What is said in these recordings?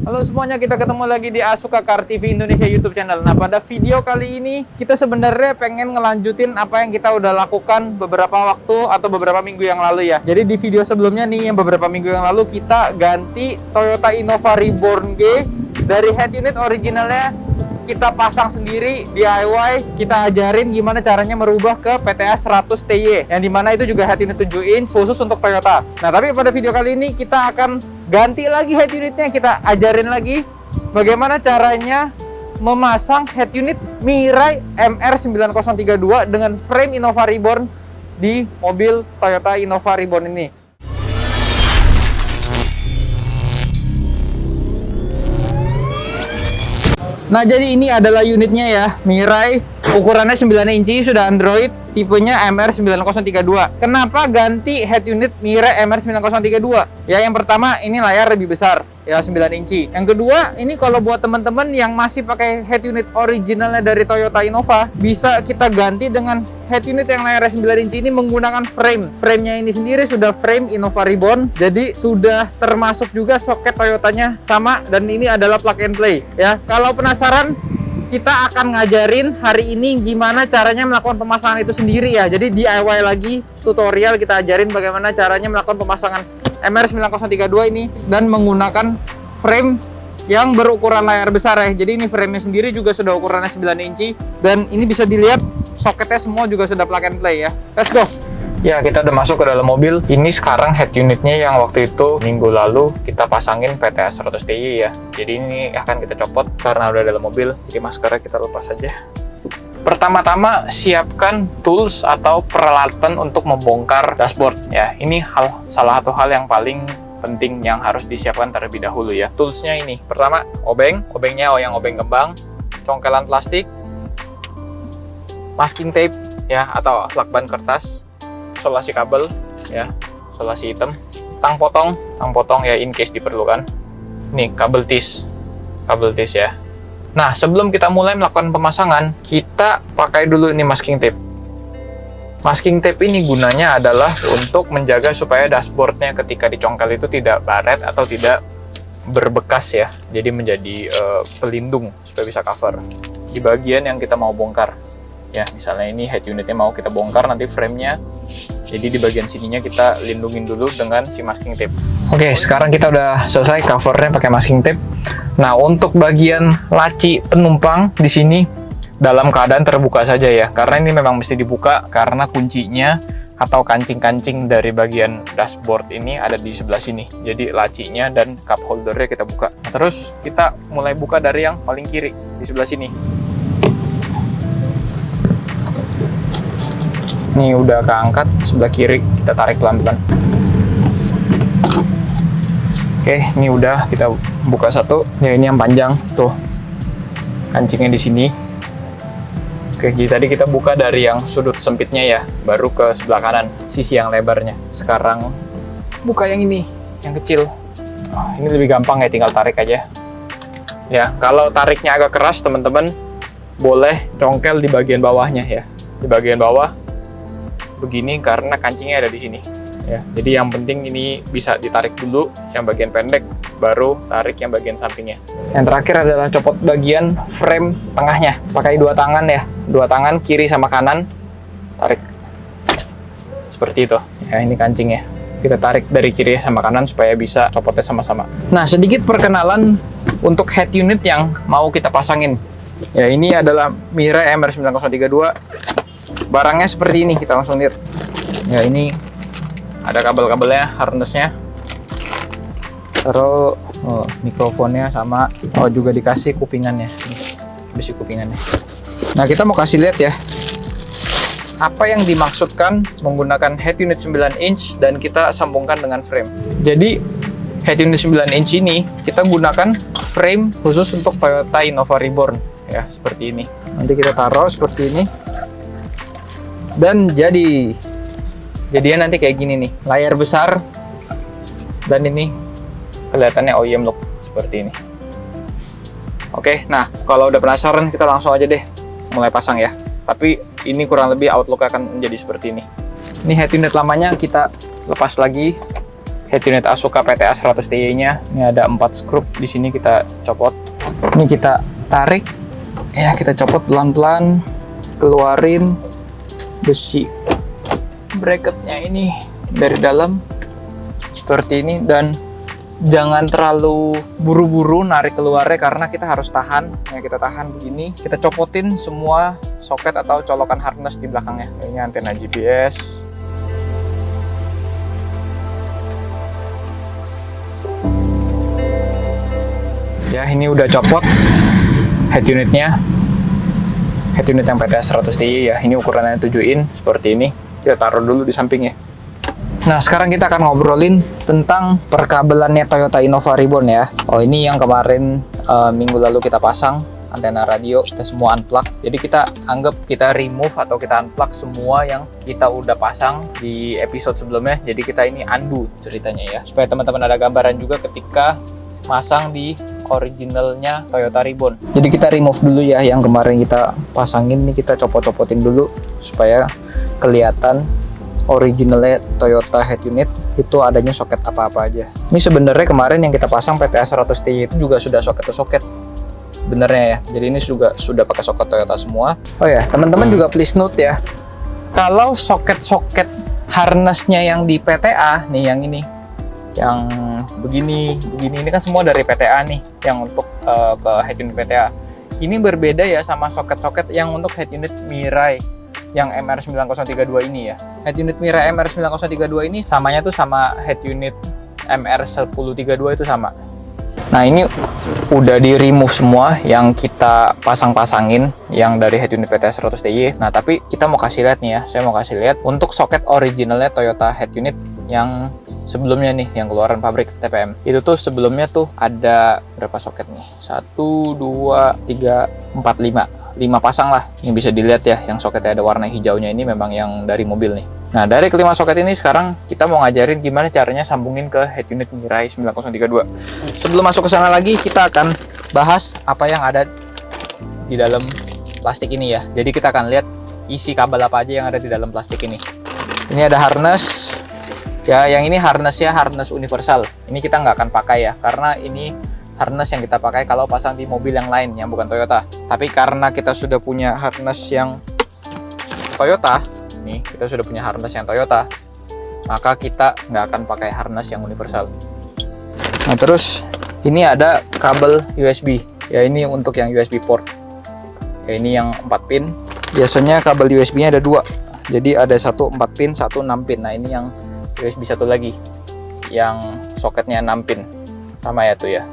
Halo semuanya, kita ketemu lagi di Asuka Car TV Indonesia YouTube channel. Nah, pada video kali ini kita sebenarnya pengen ngelanjutin apa yang kita udah lakukan beberapa waktu atau beberapa minggu yang lalu ya. Jadi di video sebelumnya nih, yang beberapa minggu yang lalu kita ganti Toyota Innova Reborn G dari head unit originalnya kita pasang sendiri DIY, kita ajarin gimana caranya merubah ke PTS 100 TY, yang dimana itu juga head unit 7 inch khusus untuk Toyota. Nah, tapi pada video kali ini kita akan ganti lagi head unitnya, kita ajarin lagi bagaimana caranya memasang head unit Mirai MR9032 dengan frame Innova Reborn di mobil Toyota Innova Reborn ini. Nah, jadi ini adalah unitnya ya, Mirai, ukurannya 9 inci, sudah Android, tipenya MR9032. Kenapa ganti head unit Mirai MR9032? Ya, yang pertama ini layar lebih besar, ya 9 inci. Yang kedua, ini kalau buat teman-teman yang masih pakai head unit originalnya dari Toyota Innova, bisa kita ganti dengan head unit yang layarnya 9 inci ini menggunakan frame. Framenya ini sendiri sudah frame Innova Reborn, jadi sudah termasuk juga soket Toyotanya sama, dan ini adalah plug and play. Ya, kalau penasaran, kita akan ngajarin hari ini gimana caranya melakukan pemasangan itu sendiri ya. Jadi DIY lagi, tutorial kita ajarin bagaimana caranya melakukan pemasangan MR9032 ini dan menggunakan frame yang berukuran layar besar ya. Jadi ini framenya sendiri juga sudah ukurannya 9 inci dan ini bisa dilihat soketnya semua juga sudah plug and play ya. Let's go. Ya, kita udah masuk ke dalam mobil. Ini sekarang head unitnya yang waktu itu minggu lalu kita pasangin PTS 100 TY ya. Jadi ini akan kita copot karena udah dalam mobil. Jadi maskernya kita lepas aja. Pertama-tama siapkan tools atau peralatan untuk membongkar dashboard ya. Ini salah satu hal yang paling penting yang harus disiapkan terlebih dahulu ya. Toolsnya ini, pertama obengnya yang obeng kembang, congkelan plastik, masking tape ya atau lakban kertas, isolasi kabel ya, isolasi hitam, tang potong ya in case diperlukan. Nih kabel tis ya. Nah, sebelum kita mulai melakukan pemasangan, kita pakai dulu ini masking tape. Masking tape ini gunanya adalah untuk menjaga supaya dashboardnya ketika dicongkel itu tidak baret atau tidak berbekas ya. Jadi menjadi pelindung supaya bisa cover di bagian yang kita mau bongkar. Ya, misalnya ini head unitnya mau kita bongkar, nanti framenya, jadi di bagian sininya kita lindungin dulu dengan si masking tape. Oke, sekarang kita udah selesai covernya pakai masking tape. Nah, untuk bagian laci penumpang di sini dalam keadaan terbuka saja ya, karena ini memang mesti dibuka karena kuncinya atau kancing-kancing dari bagian dashboard ini ada di sebelah sini. Jadi lacinya dan cup holdernya kita buka. Nah, terus kita mulai buka dari yang paling kiri di sebelah sini. Ini udah keangkat sebelah kiri, kita tarik pelan-pelan. Oke, ini udah kita buka satu. Ya, ini yang panjang tuh, kancingnya di sini. Oke, jadi tadi kita buka dari yang sudut sempitnya ya, baru ke sebelah kanan, sisi yang lebarnya. Sekarang buka yang ini, yang kecil. Oh, ini lebih gampang ya, tinggal tarik aja. Ya, kalau tariknya agak keras teman-teman, boleh congkel di bagian bawahnya ya, di bagian bawah. Begini karena kancingnya ada di sini ya. Jadi yang penting ini bisa ditarik dulu yang bagian pendek, baru tarik yang bagian sampingnya. Yang terakhir adalah copot bagian frame tengahnya. Pakai dua tangan ya, dua tangan kiri sama kanan, tarik seperti itu ya. Ini kancingnya, kita tarik dari kiri sama kanan supaya bisa copotnya sama-sama. Nah, sedikit perkenalan untuk head unit yang mau kita pasangin ya. Ini adalah Mirai MR9032. Barangnya seperti ini, kita langsung lihat ya. Ini ada kabel-kabelnya, harnessnya, terus mikrofonnya sama, juga dikasih kupingannya, besi kupingannya. Nah, kita mau kasih lihat ya apa yang dimaksudkan menggunakan head unit 9 inch dan kita sambungkan dengan frame. Jadi head unit 9 inch ini kita gunakan frame khusus untuk Toyota Innova Reborn ya, seperti ini. Nanti kita taruh seperti ini. Dan jadinya nanti kayak gini nih, layar besar dan ini kelihatannya OEM look seperti ini. Oke, nah kalau udah penasaran kita langsung aja deh mulai pasang ya. Tapi ini kurang lebih outlook akan menjadi seperti ini. Ini head unit lamanya kita lepas lagi, head unit Asuka PTA 100 Ti-nya. Ini ada 4 skrup di sini, kita copot. Ini kita tarik, ya kita copot pelan-pelan, keluarin besi bracketnya ini dari dalam seperti ini, dan jangan terlalu buru-buru narik keluarnya karena kita harus tahan. Ya, kita tahan begini, kita copotin semua soket atau colokan harness di belakangnya. Ini antena GPS. Ya, ini udah copot head unitnya. Head unit yang PTA 100 Ti ya. Ini ukurannya 7 in seperti ini. Kita taruh dulu di samping ya. Nah, sekarang kita akan ngobrolin tentang perkabelannya Toyota Innova Reborn ya. Oh, ini yang kemarin minggu lalu kita pasang antena radio, kita semua unplug. Jadi kita anggap kita remove atau kita unplug semua yang kita udah pasang di episode sebelumnya. Jadi kita ini undo ceritanya ya, supaya teman-teman ada gambaran juga ketika masang di originalnya Toyota Reborn. Jadi kita remove dulu ya yang kemarin kita pasangin, nih kita copot-copotin dulu supaya kelihatan originalnya Toyota head unit itu adanya soket apa-apa aja. Ini sebenarnya kemarin yang kita pasang PTA 100 Ti itu juga sudah soket to soket benernya ya. Jadi ini juga sudah pakai soket Toyota semua. Oh ya, teman-teman juga please note ya, kalau soket-soket harnessnya yang di PTA nih, yang ini, yang begini ini kan semua dari PTA nih, yang untuk ke head unit PTA. Ini berbeda ya sama soket-soket yang untuk head unit Mirai yang MR9032 ini ya. Head unit Mirai MR9032 ini samanya tuh sama head unit MR1032 itu sama. Nah, ini udah di remove semua yang kita pasang-pasangin yang dari head unit PTA 100 Ti. Nah, tapi kita mau kasih lihat nih ya, saya mau kasih lihat untuk soket originalnya Toyota head unit yang sebelumnya nih, yang keluaran pabrik TPM. Itu tuh sebelumnya tuh ada berapa soket nih? 1, 2, 3, 4, 5. 5 pasang lah. Ini bisa dilihat ya, yang soketnya ada warna hijaunya ini memang yang dari mobil nih. Nah, dari kelima soket ini sekarang kita mau ngajarin gimana caranya sambungin ke head unit Mirai 9032. Sebelum masuk ke sana lagi, kita akan bahas apa yang ada di dalam plastik ini ya. Jadi kita akan lihat isi kabel apa aja yang ada di dalam plastik ini. Ini ada harness. Ya, yang ini harnessnya harness universal. Ini kita nggak akan pakai ya, karena ini harness yang kita pakai kalau pasang di mobil yang lain yang bukan Toyota. Tapi karena kita sudah punya harness yang Toyota, nih kita sudah punya harness yang Toyota, maka kita nggak akan pakai harness yang universal. Nah, terus ini ada kabel USB. Ya, ini untuk yang USB port. Ya, ini yang 4 pin. Biasanya kabel USB-nya ada 2. Jadi ada satu 4 pin, satu 6 pin. Nah, ini yang USB satu lagi yang soketnya 6 pin. Sama ya tuh ya.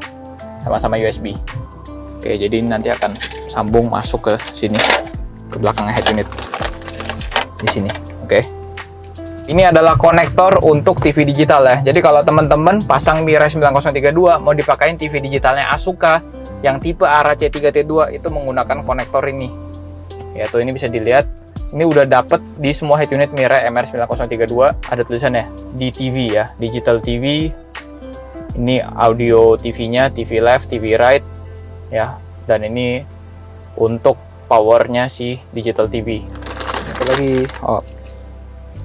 Sama-sama USB. Oke, jadi ini nanti akan sambung masuk ke sini, ke belakangnya head unit di sini. Oke, ini adalah konektor untuk TV digital ya. Jadi kalau teman-teman pasang Mirai 9032 mau dipakein TV digitalnya Asuka yang tipe ARA-C3T2 itu menggunakan konektor ini. Ya tuh, ini bisa dilihat. Ini udah dapet di semua head unit Mirai MR9032. Ada tulisannya DTV ya, Digital TV. Ini audio TV-nya, TV left, TV right ya, dan ini untuk powernya si digital TV. Apa lagi? Oh,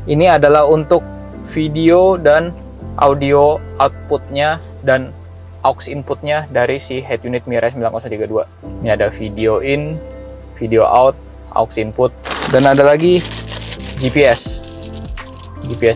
ini adalah untuk video dan audio outputnya dan aux inputnya dari si head unit Mirai 9032. Ini ada video in, video out, aux input, dan ada lagi GPS,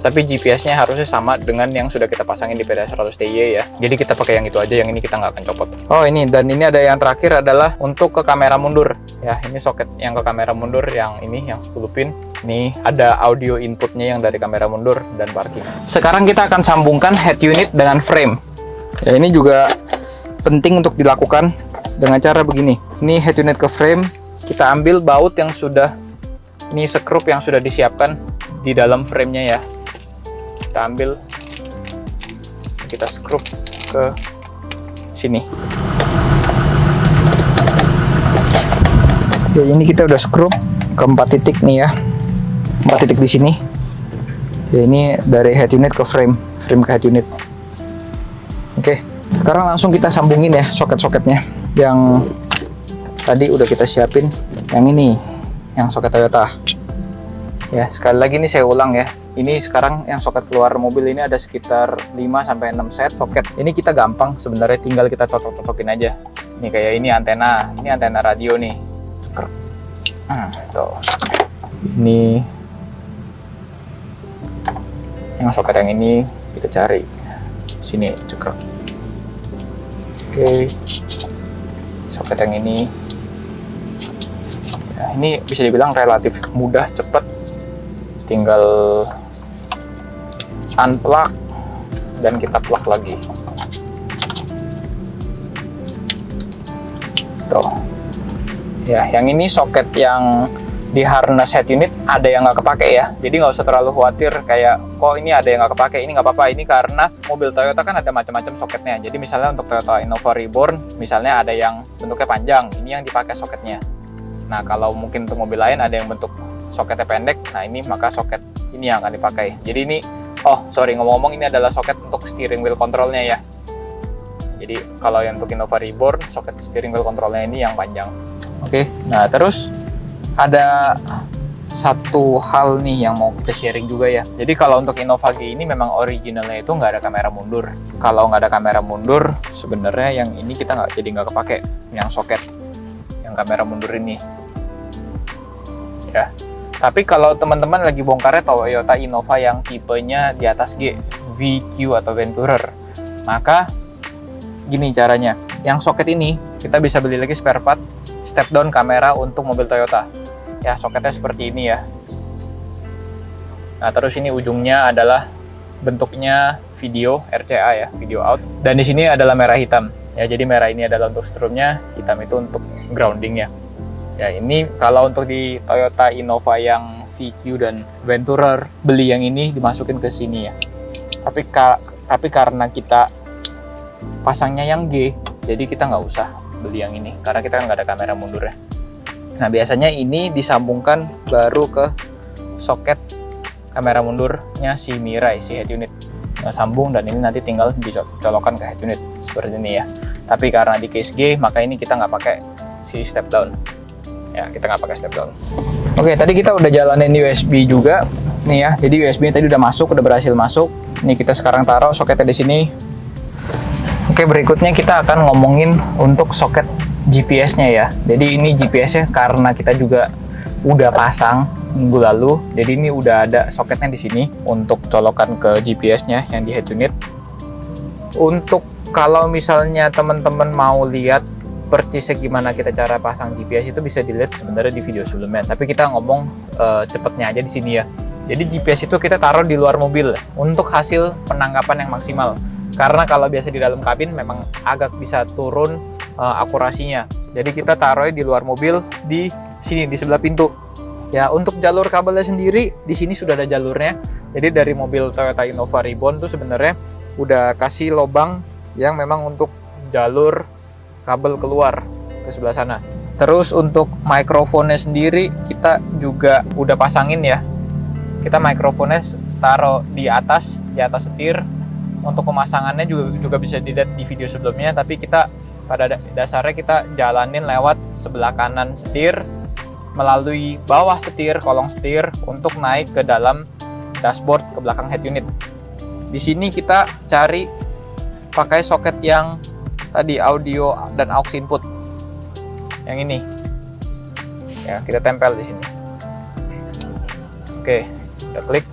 tapi GPS-nya harusnya sama dengan yang sudah kita pasangin di PTA 100 Ti ya. Jadi kita pakai yang itu aja, yang ini kita nggak akan copot. Oh, ini, dan ini ada yang terakhir adalah untuk ke kamera mundur ya. Ini soket yang ke kamera mundur yang ini, yang 10 pin. Ini ada audio inputnya yang dari kamera mundur dan parking. Sekarang kita akan sambungkan head unit dengan frame. Ya, ini juga penting untuk dilakukan dengan cara begini. Ini head unit ke frame, kita ambil baut yang sudah, ini skrup yang sudah disiapkan di dalam frame-nya ya. Kita ambil, kita skrup ke sini. Ya, ini kita udah skrup ke 4 titik nih ya. 4 titik di sini. Ya, ini dari head unit ke frame ke head unit. Oke, sekarang langsung kita sambungin ya soket-soketnya. Yang tadi udah kita siapin, yang ini, yang soket Toyota. Ya, sekali lagi nih saya ulang ya. Ini sekarang yang soket keluar mobil ini ada sekitar 5-6 set soket. Ini kita gampang sebenarnya, tinggal kita cocok-cocokin aja. Ini kayak ini antena radio nih. Cekrek. Tuh. Ini yang soket yang ini kita cari. Sini, cekrek. Oke. Soket yang ini. Ya, ini bisa dibilang relatif mudah, cepat. Tinggal unplug dan kita plug lagi. Tuh. Ya, yang ini soket yang di harness head unit ada yang nggak kepake ya. Jadi nggak usah terlalu khawatir kayak kok ini ada yang nggak kepake. Ini nggak apa-apa. Ini karena mobil Toyota kan ada macam-macam soketnya. Jadi misalnya untuk Toyota Innova Reborn, misalnya ada yang bentuknya panjang. Ini yang dipakai soketnya. Nah, kalau mungkin untuk mobil lain ada yang bentuk soketnya pendek. Nah, ini maka soket ini yang akan dipakai. Jadi ini, ngomong-ngomong ini adalah soket untuk steering wheel controlnya ya. Jadi kalau yang untuk Innova Reborn, soket steering wheel controlnya ini yang panjang. Oke, nah terus ada satu hal nih yang mau kita sharing juga ya. Jadi kalau untuk Innova G ini memang originalnya itu nggak ada kamera mundur. Kalau nggak ada kamera mundur, sebenarnya yang ini kita nggak kepake, yang soket yang kamera mundur ini. Ya. Tapi kalau teman-teman lagi bongkarnya Toyota Innova yang tipenya di atas G, VQ atau Venturer, maka gini caranya. Yang soket ini kita bisa beli lagi spare part step down kamera untuk mobil Toyota. Ya, soketnya seperti ini ya. Nah, terus ini ujungnya adalah bentuknya video RCA ya, video out. Dan di sini adalah merah hitam. Ya, jadi merah ini adalah untuk strumnya, hitam itu untuk groundingnya. Ya, ini kalau untuk di Toyota Innova yang VQ dan Venturer, beli yang ini dimasukin ke sini ya. Tapi karena kita pasangnya yang G, jadi kita nggak usah beli yang ini karena kita kan nggak ada kamera mundurnya. Nah, biasanya ini disambungkan baru ke soket kamera mundurnya si Mirai, si head unit. Nah, sambung dan ini nanti tinggal dicolokkan ke head unit seperti ini ya. Tapi karena di case G, maka ini kita nggak pakai si step down. Ya, kita nggak pakai step down. Oke, tadi kita udah jalanin USB juga nih ya. Jadi USB tadi udah masuk, udah berhasil masuk. Ini kita sekarang taruh soketnya di sini. Oke, berikutnya kita akan ngomongin untuk soket GPS-nya ya. Jadi ini GPS-nya karena kita juga udah pasang minggu lalu. Jadi ini udah ada soketnya di sini untuk colokan ke GPS-nya yang di head unit. Untuk kalau misalnya teman-teman mau lihat percisnya gimana kita cara pasang GPS, itu bisa dilihat sebenarnya di video sebelumnya. Tapi kita ngomong cepetnya aja di sini ya. Jadi GPS itu kita taruh di luar mobil untuk hasil penangkapan yang maksimal. Karena kalau biasa di dalam kabin memang agak bisa turun akurasinya. Jadi kita taruhnya di luar mobil di sini di sebelah pintu. Ya, untuk jalur kabelnya sendiri di sini sudah ada jalurnya. Jadi dari mobil Toyota Innova Reborn tuh sebenarnya udah kasih lubang yang memang untuk jalur kabel keluar ke sebelah sana. Terus untuk mikrofonnya sendiri kita juga udah pasangin ya. Kita mikrofonnya taruh di atas setir. Untuk pemasangannya juga bisa dilihat di video sebelumnya, tapi kita pada dasarnya kita jalanin lewat sebelah kanan setir, melalui bawah setir, kolong setir untuk naik ke dalam dashboard ke belakang head unit. Di sini kita cari pakai soket yang tadi audio dan aux input. Yang ini. Ya, kita tempel di sini. Oke, kita klik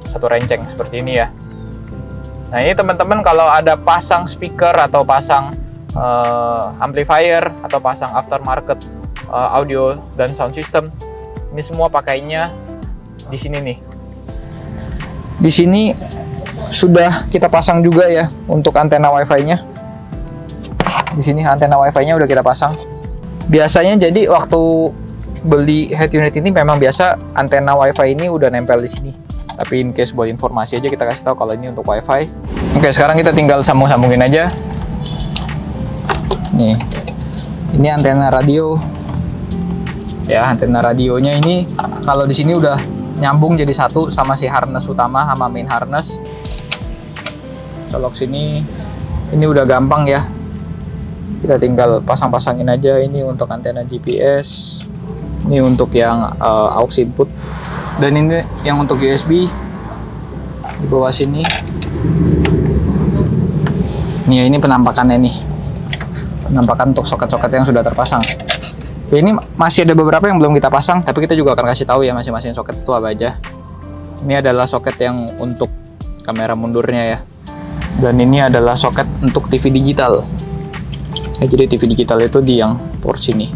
satu renceng seperti ini ya. Nah, ini teman-teman kalau ada pasang speaker atau pasang amplifier atau pasang aftermarket audio dan sound system, ini semua pakainya di sini nih. Di sini sudah kita pasang juga ya untuk antena wifi-nya. Di sini antena wifi-nya udah kita pasang. Biasanya jadi waktu beli head unit ini memang biasa antena wifi ini udah nempel di sini. Tapi in case buat informasi aja kita kasih tahu kalau ini untuk wifi. Oke, sekarang kita tinggal sambung-sambungin aja. Nih, ini antena radio. Ya, antena radionya ini kalau di sini udah nyambung jadi satu sama si harness utama sama main harness. Colok sini, ini udah gampang ya. Kita tinggal pasang-pasangin aja. Ini untuk antena GPS. Ini untuk yang aux input. Dan ini yang untuk USB di bawah sini. Nih, ini penampakannya nih. Penampakan untuk soket-soket yang sudah terpasang. Ya, ini masih ada beberapa yang belum kita pasang, tapi kita juga akan kasih tahu ya masing-masing soket itu apa aja. Ini adalah soket yang untuk kamera mundurnya ya. Dan ini adalah soket untuk TV digital. Ya, jadi TV digital itu di yang port sini.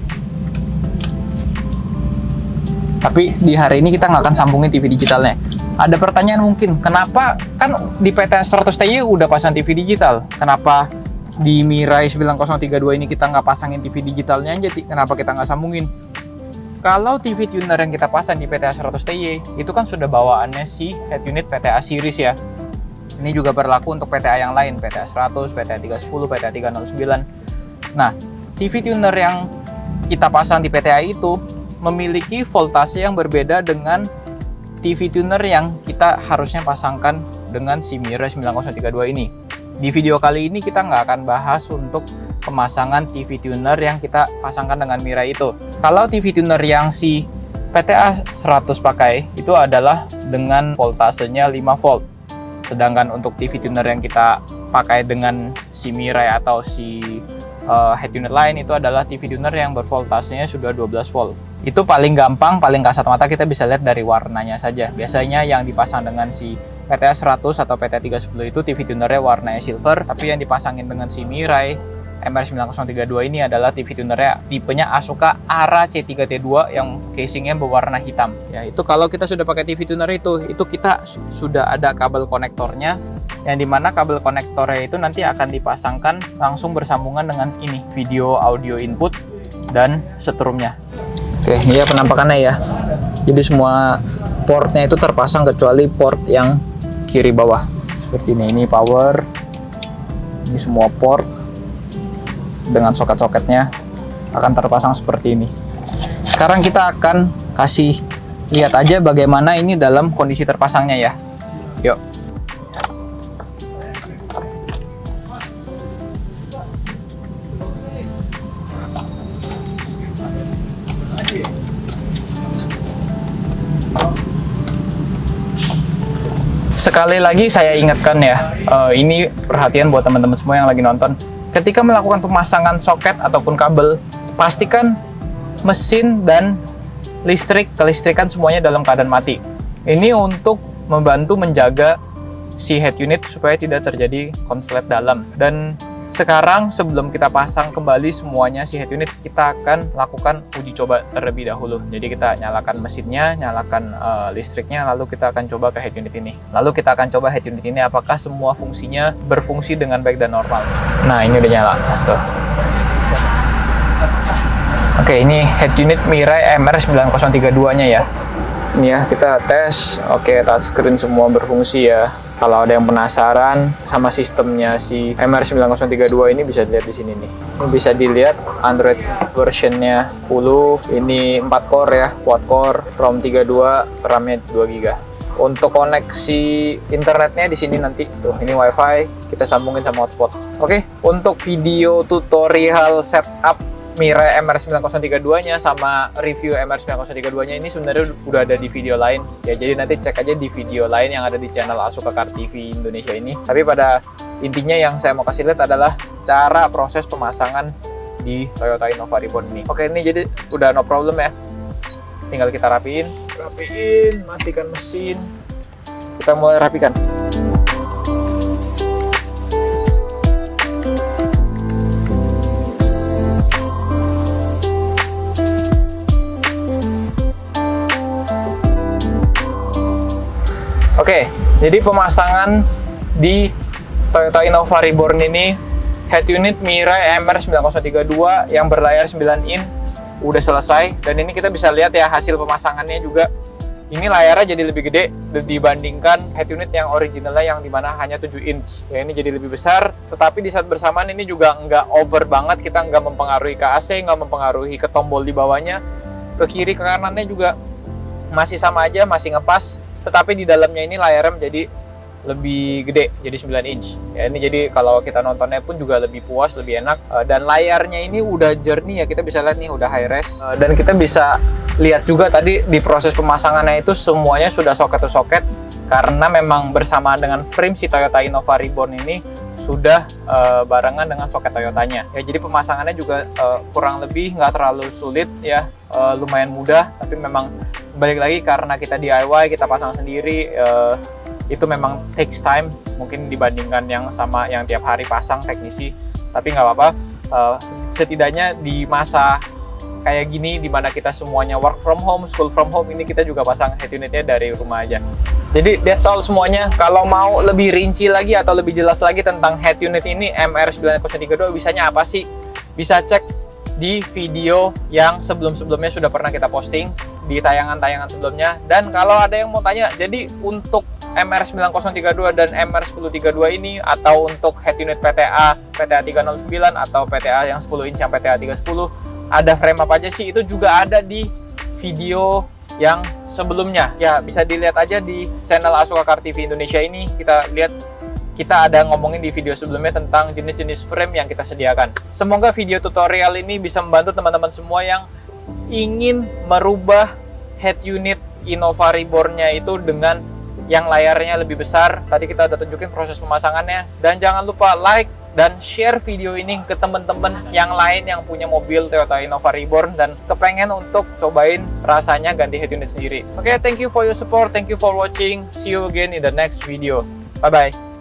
Tapi di hari ini kita nggak akan sambungin TV digitalnya. Ada pertanyaan mungkin, kenapa kan di PTS 100TY udah pasang TV digital? Kenapa di Mirai 9032 ini kita nggak pasangin TV digitalnya aja? Kenapa kita nggak sambungin? Kalau TV tuner yang kita pasang di PTA 100TY itu kan sudah bawaannya si head unit PTA series ya. Ini juga berlaku untuk PTA yang lain, PTA 100, PTA 310, PTA 309. Nah, TV tuner yang kita pasang di PTA itu memiliki voltase yang berbeda dengan TV tuner yang kita harusnya pasangkan dengan si Mirai 9032 ini. Di video kali ini kita nggak akan bahas untuk pemasangan TV tuner yang kita pasangkan dengan Mirai itu. Kalau TV tuner yang si PTA 100 pakai itu adalah dengan voltasenya 5 volt. Sedangkan untuk TV tuner yang kita pakai dengan si Mirai atau si head unit lain itu adalah TV tuner yang bervoltasenya sudah 12 volt. Itu paling gampang, paling kasat mata kita bisa lihat dari warnanya saja. Biasanya yang dipasang dengan si PTA 100 atau PTA 310 itu TV tunernya warnanya silver, tapi yang dipasangin dengan si Mirai MR9032 ini adalah TV tunernya tipenya Asuka ARA C3T2 yang casingnya berwarna hitam. Ya, itu kalau kita sudah pakai TV tuner itu kita sudah ada kabel konektornya, yang dimana kabel konektornya itu nanti akan dipasangkan langsung bersambungan dengan ini, video audio input dan setrumnya. Oke, ini ya penampakannya ya. Jadi semua portnya itu terpasang kecuali port yang kiri bawah. Seperti ini. Ini power. Ini semua port dengan soket-soketnya akan terpasang seperti ini. Sekarang kita akan kasih lihat aja bagaimana ini dalam kondisi terpasangnya ya. Yuk. Sekali lagi saya ingatkan ya, ini perhatian buat teman-teman semua yang lagi nonton. Ketika melakukan pemasangan soket ataupun kabel, pastikan mesin dan kelistrikan semuanya dalam keadaan mati. Ini untuk membantu menjaga si head unit supaya tidak terjadi konslet dalam. Dan sekarang sebelum kita pasang kembali semuanya si head unit, kita akan lakukan uji coba terlebih dahulu. Jadi kita nyalakan mesinnya, nyalakan listriknya, lalu kita akan coba ke head unit ini. Lalu kita akan coba head unit ini apakah semua fungsinya berfungsi dengan baik dan normal. Nah, ini udah nyala. Tuh. Oke, ini head unit Mirai MR9032-nya ya. Ini ya, kita tes. Oke, touchscreen semua berfungsi ya. Kalau ada yang penasaran sama sistemnya si MR9032 ini bisa dilihat di sini nih. Ini bisa dilihat Android versionnya 10, ini 4 core ya, quad core, ROM 32, RAM-nya 2 GB. Untuk koneksi internetnya di sini nanti tuh, ini WiFi, kita sambungin sama hotspot. Oke, untuk video tutorial setup Mirai MR9032-nya sama review MR9032-nya ini sebenarnya udah ada di video lain ya, jadi nanti cek aja di video lain yang ada di channel Asuka Car TV Indonesia ini. Tapi pada intinya yang saya mau kasih lihat adalah cara proses pemasangan di Toyota Innova Reborn ini. Oke, ini jadi udah no problem ya, tinggal kita rapiin, matikan mesin, kita mulai rapikan. Oke, jadi pemasangan di Toyota Innova Reborn ini head unit Mirai MR9032 yang berlayar 9 in udah selesai, dan ini kita bisa lihat ya hasil pemasangannya juga. Ini layarnya jadi lebih gede dibandingkan head unit yang originalnya yang dimana hanya 7 inch. Ya, ini jadi lebih besar, tetapi di saat bersamaan ini juga nggak over banget, kita nggak mempengaruhi ke AC, nggak mempengaruhi ke tombol di bawahnya, ke kiri ke kanannya juga masih sama aja, masih ngepas. Tetapi di dalamnya ini layarnya menjadi lebih gede, jadi 9 inch. Ya, ini jadi kalau kita nontonnya pun juga lebih puas, lebih enak. Dan layarnya ini udah jernih ya, kita bisa lihat nih udah high res. Dan kita bisa lihat juga tadi di proses pemasangannya itu semuanya sudah soket to soket, karena memang bersamaan dengan frame si Toyota Innova Reborn ini sudah barengan dengan soket Toyotanya. Ya, jadi pemasangannya juga kurang lebih nggak terlalu sulit ya, lumayan mudah. Tapi memang balik lagi karena kita DIY, kita pasang sendiri, itu memang takes time mungkin dibandingkan yang sama yang tiap hari pasang teknisi. Tapi nggak apa-apa, setidaknya di masa kayak gini dimana kita semuanya work from home, school from home, ini kita juga pasang head unitnya dari rumah aja. Jadi that's all semuanya. Kalau mau lebih rinci lagi atau lebih jelas lagi tentang head unit ini MR9032, bisanya apa sih? Bisa cek di video yang sebelum-sebelumnya sudah pernah kita posting di tayangan-tayangan sebelumnya. Dan kalau ada yang mau tanya, jadi untuk MR9032 dan MR1032 ini, atau untuk head unit PTA 309 atau PTA yang 10 inch yang PTA 310, ada frame apa aja sih, itu juga ada di video yang sebelumnya. Ya, bisa dilihat aja di channel Asuka Car TV Indonesia ini. Kita lihat, kita ada ngomongin di video sebelumnya tentang jenis-jenis frame yang kita sediakan. Semoga video tutorial ini bisa membantu teman-teman semua yang ingin merubah head unit Innova Reborn-nya itu dengan yang layarnya lebih besar. Tadi kita udah tunjukin proses pemasangannya. Dan jangan lupa like dan share video ini ke teman-teman yang lain yang punya mobil Toyota Innova Reborn dan kepengen untuk cobain rasanya ganti head unit sendiri. Oke, thank you for your support, thank you for watching. See you again in the next video. Bye-bye.